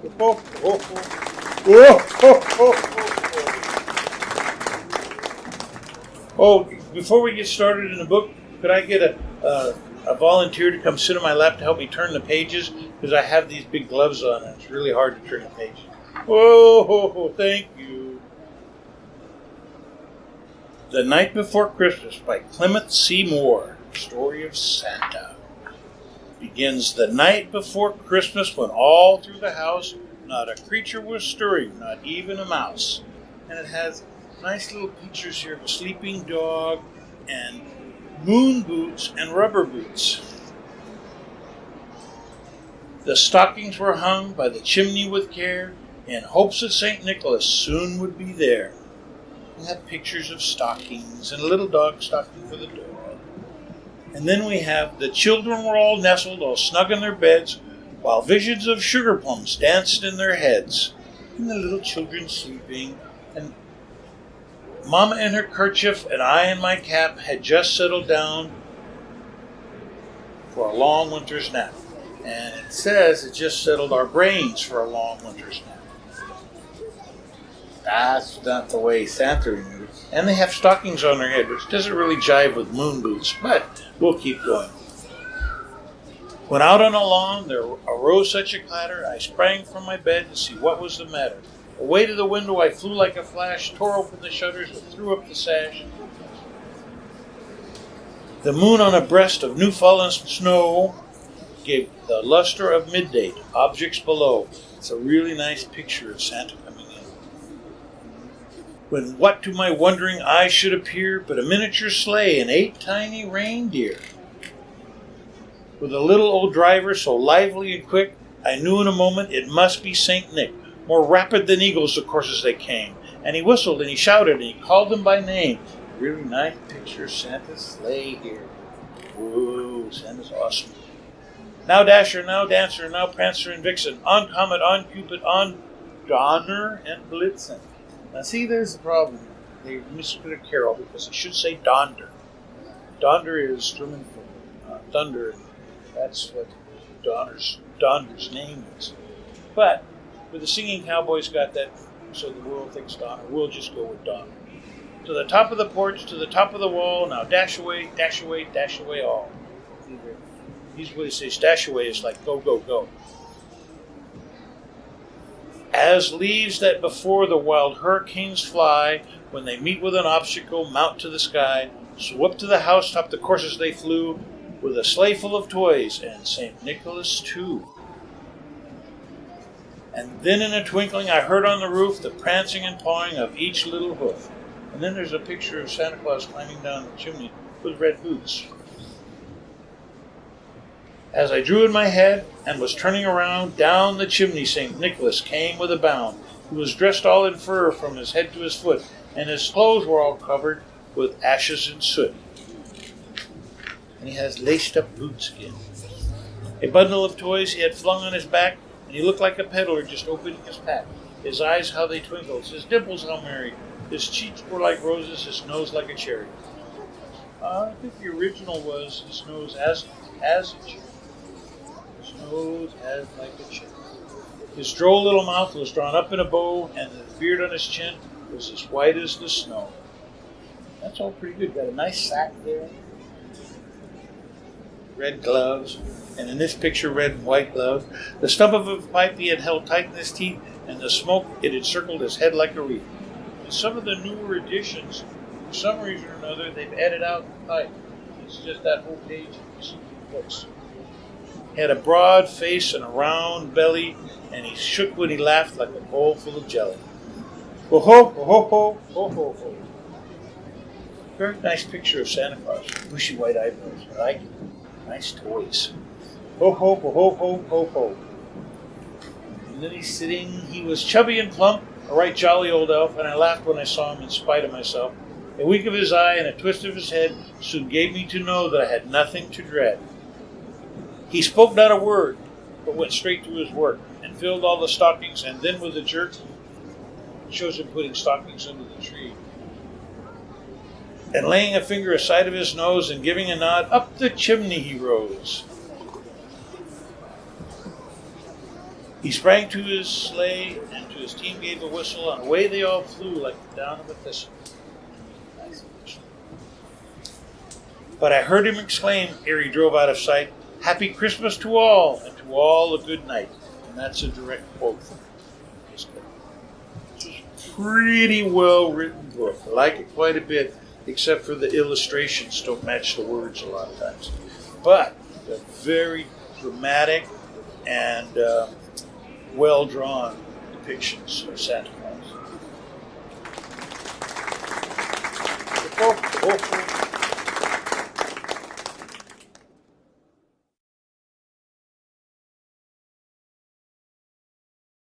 Oh, oh, oh. Oh, oh, oh, oh. Oh, before we get started in the book, could I get a volunteer to come sit on my lap to help me turn the pages? Because I have these big gloves on and it's really hard to turn the pages. Oh, thank you. The Night Before Christmas by Clement C. Moore. Story of Santa. Begins the night before Christmas when all through the house not a creature was stirring, not even a mouse. And it has nice little pictures here of a sleeping dog and moon boots and rubber boots. The stockings were hung by the chimney with care in hopes that St. Nicholas soon would be there. We have pictures of stockings and a little dog stocking for the dog. And then we have the children were all nestled, all snug in their beds, while visions of sugar plums danced in their heads. And the little children sleeping, and Mama in her kerchief and I in my cap had just settled down for a long winter's nap. And it says it just settled our brains for a long winter's nap. That's not the way Santa moves. And they have stockings on their head, which doesn't really jive with moon boots, but we'll keep going. When out on the lawn there arose such a clatter, I sprang from my bed to see what was the matter. Away to the window I flew like a flash, tore open the shutters, and threw up the sash. The moon on a breast of new-fallen snow gave the luster of midday to objects below. It's a really nice picture of Santa coming in. When what to my wondering eyes should appear but a miniature sleigh and 8 tiny reindeer. With a little old driver so lively and quick, I knew in a moment it must be St. Nick. More rapid than eagles the courses they came. And he whistled and he shouted and he called them by name. Really nice picture of Santa's sleigh here. Whoa, Santa's awesome. Now Dasher, now Dancer, now Prancer and Vixen. On Comet, on Cupid, on Donner and Blitzen. Now see, there's the problem. They misspelled a carol because it should say Donder. Donder is German for thunder. And that's what Donner's name is. But with the singing cowboys got that, so the world thinks Donner. We'll just go with Donner. To the top of the porch, to the top of the wall. Now dash away all. These ways say dash away is like go, go, go. As leaves that before the wild hurricanes fly, when they meet with an obstacle, mount to the sky. So up to the housetop the coursers they flew, with a sleigh full of toys, and St. Nicholas too. And then in a twinkling I heard on the roof the prancing and pawing of each little hoof. And then there's a picture of Santa Claus climbing down the chimney with red boots. As I drew in my head and was turning around, down the chimney St. Nicholas came with a bound. He was dressed all in fur from his head to his foot, and his clothes were all covered with ashes and soot. And he has laced up boots again. A bundle of toys he had flung on his back, and he looked like a peddler just opening his pack. His eyes, how they twinkled, his dimples, how merry. His cheeks were like roses, his nose like a cherry. I think the original was his nose as a cherry. His nose as like a cherry. His droll little mouth was drawn up in a bow, and the beard on his chin was as white as the snow. That's all pretty good. Got a nice sack there. Red gloves. And in this picture, red and white gloves. The stump of a pipe he had held tight in his teeth, and the smoke, it had circled his head like a wreath. In some of the newer editions, for some reason or another, they've added out the pipe. It's just that whole page in the books. He had a broad face and a round belly, and he shook when he laughed like a bowl full of jelly. Ho ho, ho ho ho, ho ho ho. Very nice picture of Santa Claus. Bushy white eyebrows. I like it. Nice toys. Ho ho ho ho ho ho ho. And then he's sitting. He was chubby and plump, a right jolly old elf, and I laughed when I saw him in spite of myself. A wink of his eye and a twist of his head soon gave me to know that I had nothing to dread. He spoke not a word, but went straight to his work, and filled all the stockings, and then with a jerk, shows him putting stockings under the tree. And laying a finger aside of his nose and giving a nod, up the chimney he rose. He sprang to his sleigh, and to his team gave a whistle, and away they all flew like the down of a thistle. But I heard him exclaim, ere he drove out of sight, "Happy Christmas to all, and to all a good night." And that's a direct quote from this book. It's a pretty well written book. I like it quite a bit, except for the illustrations don't match the words a lot of times. But they're very dramatic and well-drawn depictions of Santa Claus.